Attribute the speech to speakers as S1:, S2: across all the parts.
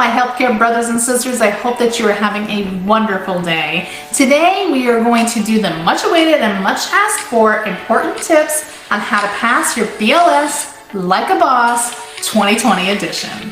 S1: my healthcare brothers and sisters. I hope that you are having a wonderful day. Today we are going to do the much awaited and much asked for important tips on how to pass your BLS like a boss 2020 edition.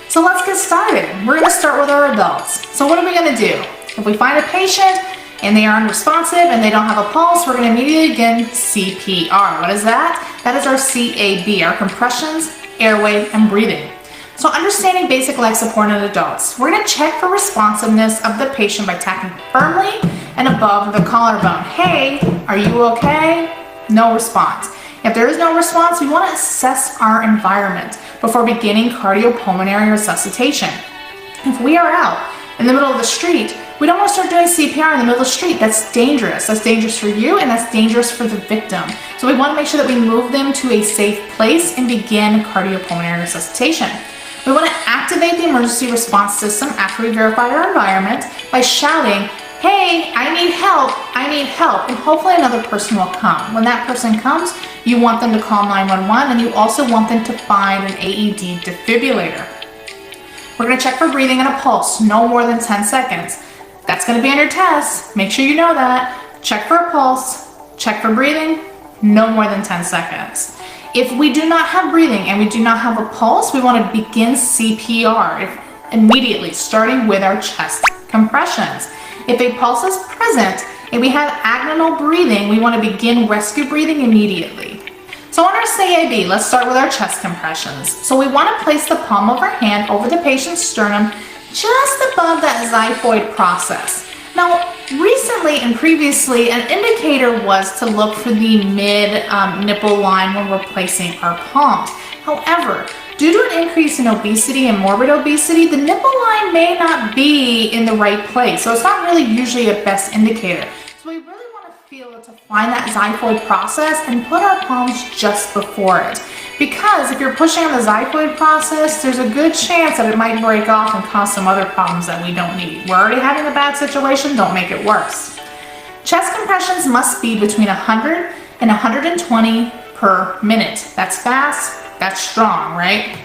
S1: So let's get started. We're going to start with our adults. So what are we going to do? If we find a patient and they are unresponsive and they don't have a pulse, we're going to immediately begin CPR. What is that? That is our CAB, our compressions, airway, and breathing. So understanding basic life support in adults, we're going to check for responsiveness of the patient by tapping firmly and above the collarbone. Hey, are you okay? No response. If there is no response, we want to assess our environment before beginning cardiopulmonary resuscitation. If we are out in the middle of the street, we don't want to start doing CPR in the middle of the street. That's dangerous. That's dangerous for you and that's dangerous for the victim. So we want to make sure that we move them to a safe place and begin cardiopulmonary resuscitation. We want to activate the emergency response system after we verify our environment by shouting, hey, I need help, and hopefully another person will come. When that person comes, you want them to call 911 and you also want them to find an AED defibrillator. We're going to check for breathing and a pulse, no more than 10 seconds. That's going to be on your test. Make sure you know that. Check for a pulse, check for breathing, no more than 10 seconds. If we do not have breathing and we do not have a pulse, we want to begin CPR immediately, starting with our chest compressions. If a pulse is present and we have agonal breathing, we want to begin rescue breathing immediately. So on our CAB, let's start with our chest compressions. So we want to place the palm of our hand over the patient's sternum just above that xiphoid process. Now, recently and previously, an indicator was to look for the mid-nipple line when we're placing our palms. However, due to an increase in obesity and morbid obesity, the nipple line may not be in the right place. So it's not really usually a best indicator. So we really want to feel to find that xiphoid process and put our palms just before it. Because if you're pushing on the xiphoid process, there's a good chance that it might break off and cause some other problems that we don't need. We're already having a bad situation, don't make it worse. Chest compressions must be between 100 and 120 per minute. That's fast, that's strong, right?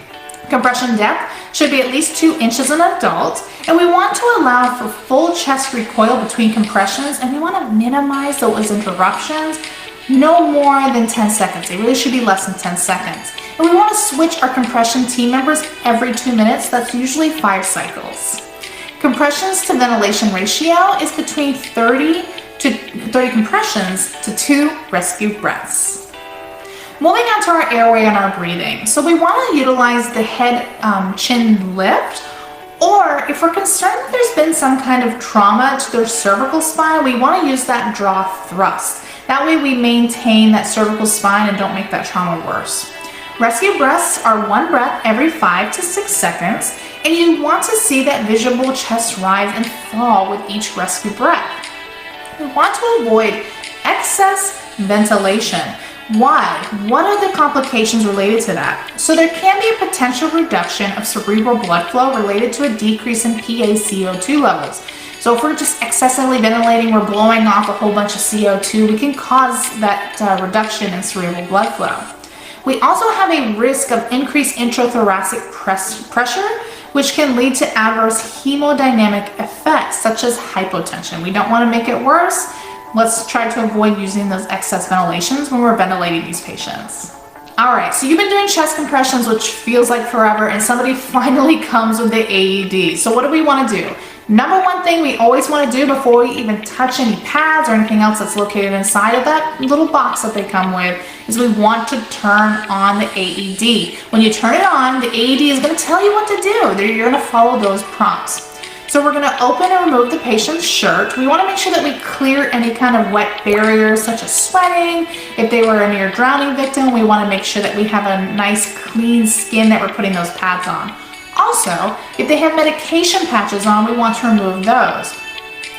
S1: Compression depth should be at least 2 inches in an adult, and we want to allow for full chest recoil between compressions, and we want to minimize those interruptions. No more than 10 seconds. It really should be less than 10 seconds. And we want to switch our compression team members every 2 minutes. That's usually 5 cycles. Compressions to ventilation ratio is between 30 compressions to 2 rescue breaths. Moving on to our airway and our breathing. So we want to utilize the head chin lift, or if we're concerned that there's been some kind of trauma to their cervical spine, we want to use that jaw thrust. That way we maintain that cervical spine and don't make that trauma worse. Rescue breaths are 1 breath every 5 to 6 seconds, and you want to see that visible chest rise and fall with each rescue breath. We want to avoid excess ventilation. Why? What are the complications related to that? So there can be a potential reduction of cerebral blood flow related to a decrease in PaCO2 levels. So if we're just excessively ventilating, we're blowing off a whole bunch of CO2, we can cause that reduction in cerebral blood flow. We also have a risk of increased intrathoracic pressure, which can lead to adverse hemodynamic effects, such as hypotension. We don't want to make it worse. Let's try to avoid using those excess ventilations when we're ventilating these patients. All right, so you've been doing chest compressions, which feels like forever, and somebody finally comes with the AED. So what do we want to do? Number one thing we always want to do before we even touch any pads or anything else that's located inside of that little box that they come with is we want to turn on the AED. When you turn it on, the AED is going to tell you what to do. You're going to follow those prompts. So we're going to open and remove the patient's shirt. We want to make sure that we clear any kind of wet barriers such as sweating. If they were a near drowning victim, we want to make sure that we have a nice clean skin that we're putting those pads on. Also, if they have medication patches on, we want to remove those.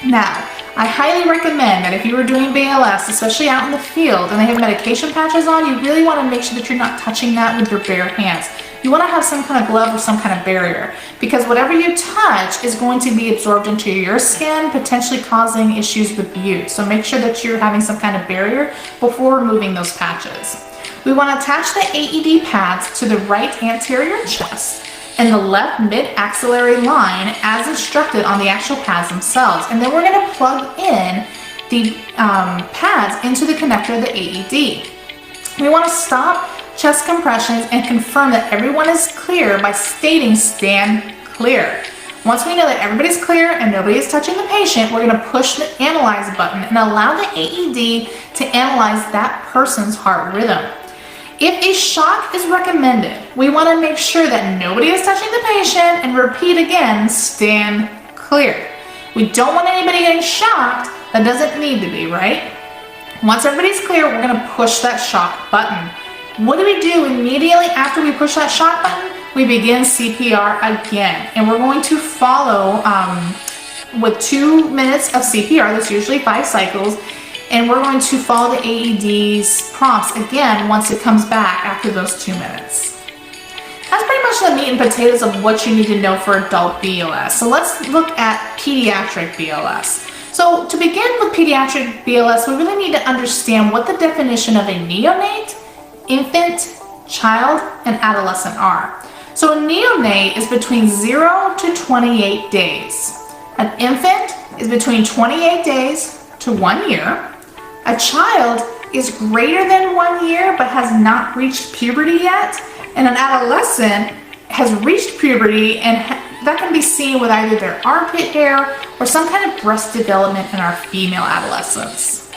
S1: Now, I highly recommend that if you are doing BLS, especially out in the field, and they have medication patches on, you really want to make sure that you're not touching that with your bare hands. You want to have some kind of glove or some kind of barrier, because whatever you touch is going to be absorbed into your skin, potentially causing issues with you. So make sure that you're having some kind of barrier before removing those patches. We want to attach the AED pads to the right anterior chest. in the left mid-axillary line as instructed on the actual pads themselves. And then we're going to plug in the pads into the connector of the AED. We want to stop chest compressions and confirm that everyone is clear by stating "stand clear." Once we know that everybody's clear and nobody is touching the patient, we're going to push the analyze button and allow the AED to analyze that person's heart rhythm. If a shock is recommended, we want to make sure that nobody is touching the patient and repeat again, "stand clear." We don't want anybody getting shocked that doesn't need to be, right? Once everybody's clear, we're going to push that shock button. What do we do immediately after we push that shock button? We begin CPR again, and we're going to follow with 2 minutes of CPR. That's usually 5 cycles, and we're going to follow the AED's prompts again once it comes back after those 2 minutes. That's pretty much the meat and potatoes of what you need to know for adult BLS. So let's look at pediatric BLS. So to begin with pediatric BLS, we really need to understand what the definition of a neonate, infant, child, and adolescent are. So a neonate is between 0 to 28 days. An infant is between 28 days to 1 year. A child is greater than 1 year but has not reached puberty yet. And an adolescent has reached puberty, and that can be seen with either their armpit hair or some kind of breast development in our female adolescents.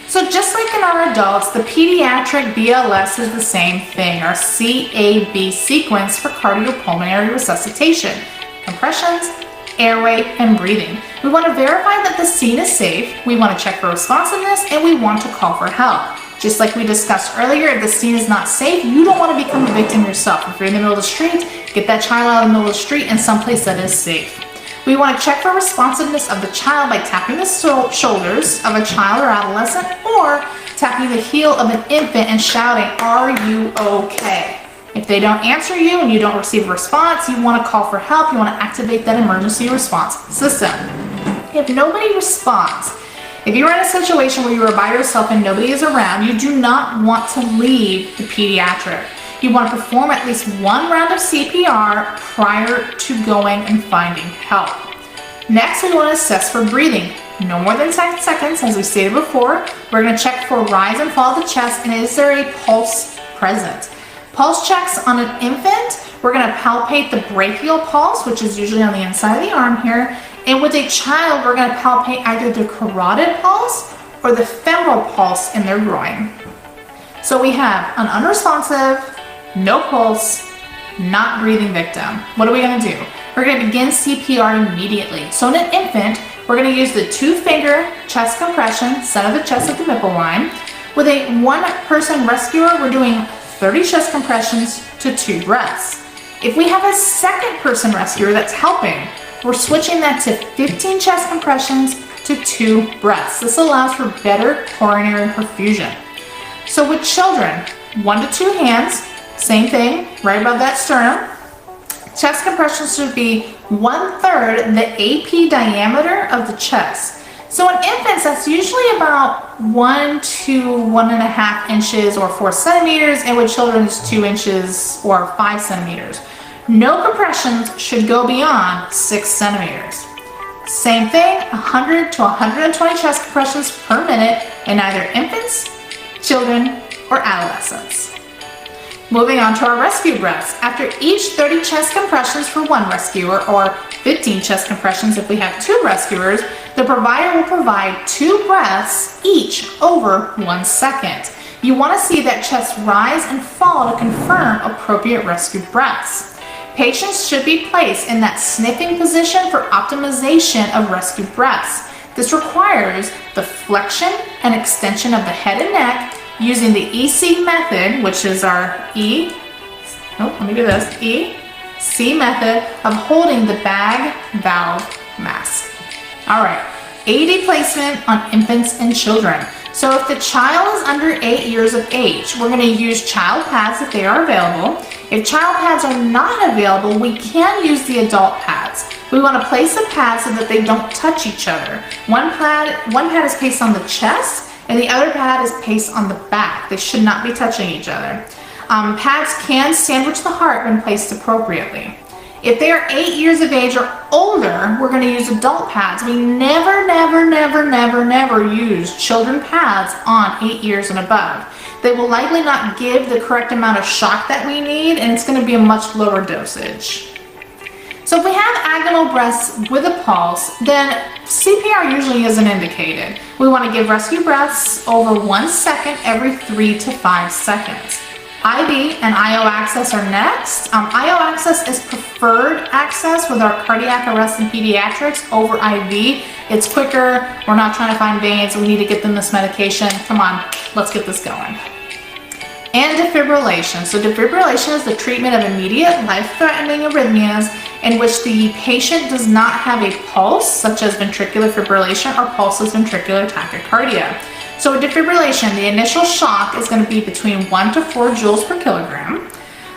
S1: So just like in our adults, the pediatric BLS is the same thing, our CAB sequence for cardiopulmonary resuscitation: compressions, airway, and breathing. We want to verify that the scene is safe, we want to check for responsiveness, and we want to call for help. Just like we discussed earlier, if the scene is not safe, you don't want to become a victim yourself. If you're in the middle of the street, get that child out of the middle of the street in someplace that is safe. We want to check for responsiveness of the child by tapping the shoulders of a child or adolescent, or tapping the heel of an infant and shouting, "Are you okay?" If they don't answer you and you don't receive a response, you want to call for help. You want to activate that emergency response system. If nobody responds, if you're in a situation where you are by yourself and nobody is around, you do not want to leave the pediatric. You want to perform at least 1 round of CPR prior to going and finding help. Next, we want to assess for breathing. No more than 10 seconds, as we stated before. We're going to check for rise and fall of the chest, and is there a pulse present? Pulse checks on an infant, we're going to palpate the brachial pulse, which is usually on the inside of the arm here. And with a child, we're going to palpate either the carotid pulse or the femoral pulse in their groin. So we have an unresponsive, no pulse, not breathing victim. What are we going to do? We're going to begin CPR immediately. So in an infant, we're going to use the 2-finger chest compression, center of the chest at the nipple line. With a 1-person rescuer, we're doing 30 chest compressions to 2 breaths. If we have a 2nd-person rescuer that's helping, we're switching that to 15 chest compressions to 2 breaths. This allows for better coronary perfusion. So with children, 1 to 2 hands, same thing, right above that sternum. Chest compressions should be 1/3 the AP diameter of the chest. So in infants, that's usually about 1 to 1.5 inches or 4 centimeters, and with children, it's 2 inches or 5 centimeters. No compressions should go beyond 6 centimeters. Same thing, 100 to 120 chest compressions per minute in either infants, children, or adolescents. Moving on to our rescue breaths. After each 30 chest compressions for 1 rescuer, or 15 chest compressions if we have 2 rescuers, the provider will provide 2 breaths each over 1 second. You want to see that chest rise and fall to confirm appropriate rescue breaths. Patients should be placed in that sniffing position for optimization of rescue breaths. This requires the flexion and extension of the head and neck using the EC method, which is our EC method of holding the bag valve mask. All right, AED placement on infants and children. So if the child is under 8 years of age, we're going to use child pads if they are available. If child pads are not available, we can use the adult pads. We want to place the pads so that they don't touch each other. One pad is placed on the chest, and the other pad is placed on the back. They should not be touching each other. Pads can sandwich the heart when placed appropriately. If they are 8 years of age or older, we're going to use adult pads. We never use children pads on 8 years and above. They will likely not give the correct amount of shock that we need, and it's going to be a much lower dosage. So if we have agonal breaths with a pulse, then CPR usually isn't indicated. We want to give rescue breaths over 1 second every 3 to 5 seconds. IV and IO access are next. IO access is preferred access with our cardiac arrest in pediatrics over IV. It's quicker. We're not trying to find veins. We need to get them this medication. Come on, let's get this going. And defibrillation. So defibrillation is the treatment of immediate life-threatening arrhythmias in which the patient does not have a pulse, such as ventricular fibrillation or pulseless ventricular tachycardia. So with defibrillation, the initial shock is going to be between 1 to 4 joules per kilogram.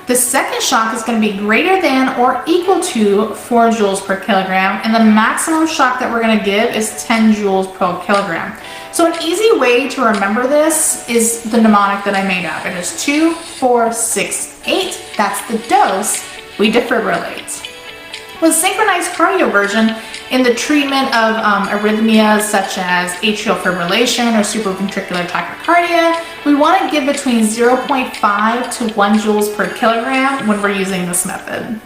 S1: The second shock is going to be greater than or equal to 4 joules per kilogram, and the maximum shock that we're going to give is 10 joules per kilogram. So an easy way to remember this is the mnemonic that I made up. It is 2, 4, 6, 8. That's the dose we defibrillate. With synchronized cardioversion, in the treatment of arrhythmias such as atrial fibrillation or supraventricular tachycardia, we want to give between 0.5 to 1 joules per kilogram when we're using this method.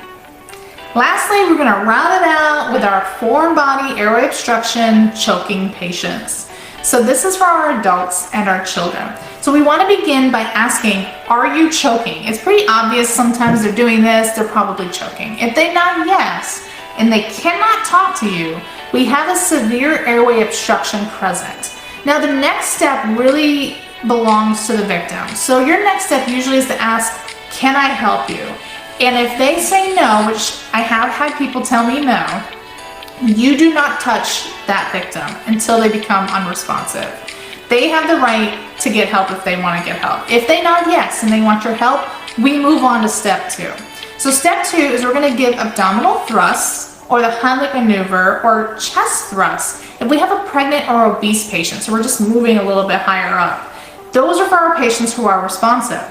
S1: Lastly, we're going to round it out with our foreign body airway obstruction choking patients. So this is for our adults and our children. So we want to begin by asking, are you choking? It's pretty obvious sometimes they're doing this, they're probably choking. If they nod yes, and they cannot talk to you, we have a severe airway obstruction present. Now the next step really belongs to the victim. So your next step usually is to ask, can I help you? And if they say no, which I have had people tell me no, you do not touch that victim until they become unresponsive. They have the right to get help if they want to get help. If they nod yes and they want your help, we move on to step 2. So step 2 is we're going to give abdominal thrusts or the Heimlich maneuver or chest thrusts if we have a pregnant or obese patient. So we're just moving a little bit higher up. Those are for our patients who are responsive.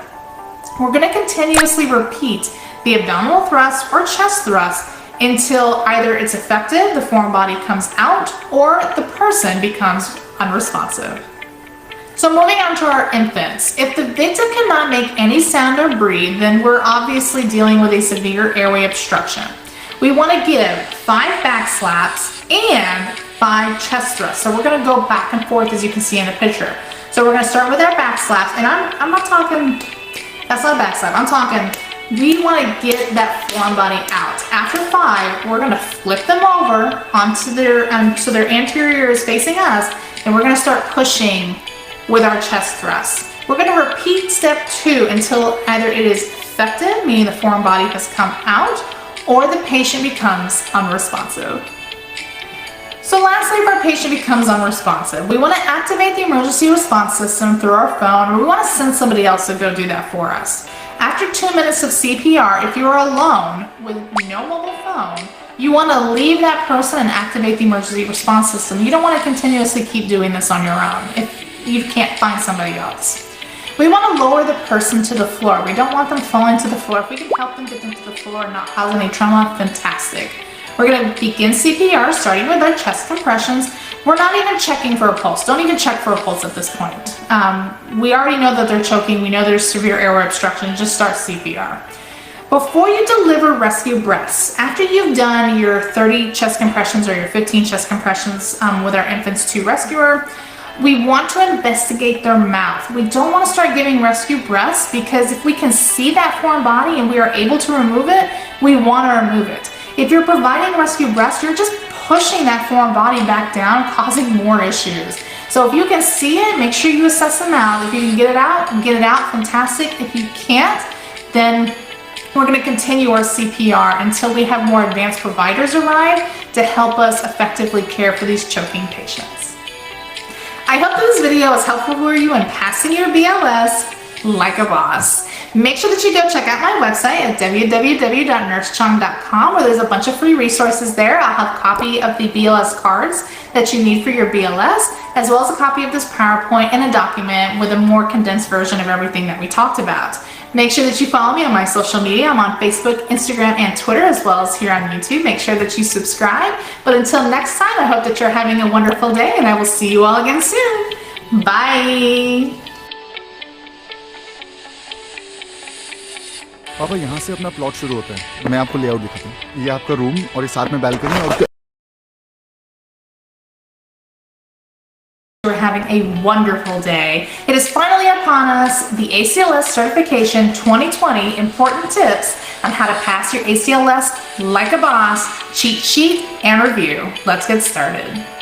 S1: We're going to continuously repeat the abdominal thrust or chest thrust until either it's effective, the foreign body comes out, or the person becomes unresponsive. So moving on to our infants. If the victim cannot make any sound or breathe, then we're obviously dealing with a severe airway obstruction. We want to give 5 back slaps and 5 chest thrusts. So we're going to go back and forth as you can see in the picture. So we're going to start with our back slaps, and I'm not talking, that's not a back slap, I'm talking, we want to get that foreign body out. After 5, we're going to flip them over onto their anterior is facing us, and we're going to start pushing with our chest thrust. We're going to repeat step 2 until either it is effective, meaning the foreign body has come out, or the patient becomes unresponsive. So lastly, if our patient becomes unresponsive, we want to activate the emergency response system through our phone, or we want to send somebody else to go do that for us. After 2 minutes of CPR, if you are alone with no mobile phone, you want to leave that person and activate the emergency response system. You don't want to continuously keep doing this on your own if you can't find somebody else. We want to lower the person to the floor. We don't want them falling to the floor. If we can help them get them to the floor and not cause any trauma, fantastic. We're going to begin CPR starting with our chest compressions. We're not even checking for a pulse. Don't even check for a pulse at this point. We already know that they're choking. We know there's severe airway obstruction. Just start CPR. Before you deliver rescue breaths, after you've done your 30 chest compressions or your 15 chest compressions with our Infants 2 rescuer, we want to investigate their mouth. We don't want to start giving rescue breaths because if we can see that foreign body and we are able to remove it, we want to remove it. If you're providing rescue breaths, you're just pushing that foreign body back down, causing more issues. So if you can see it, make sure you assess them out. If you can get it out, fantastic. If you can't, then we're going to continue our CPR until we have more advanced providers arrive to help us effectively care for these choking patients. I hope this video is helpful for you in passing your BLS like a boss. Make sure that you go check out my website at www.nursechong.com, where there's a bunch of free resources there. I'll have a copy of the BLS cards that you need for your BLS, as well as a copy of this PowerPoint and a document with a more condensed version of everything that we talked about. Make sure that you follow me on my social media. I'm on Facebook, Instagram, and Twitter, as well as here on YouTube. Make sure that you subscribe. But until next time, I hope that you're having a wonderful day, and I will see you all again soon. Bye!
S2: पापा यहाँ से अपना plot शुरू होता है। मैं आपको layout दिखाता हूँ। ये आपका रूम और ये साथ में बैल्कनी और
S1: We're having a wonderful day. It is finally upon us, the ACLS Certification 2020 Important Tips on how to pass your ACLS like a boss, cheat sheet, and review. Let's get started.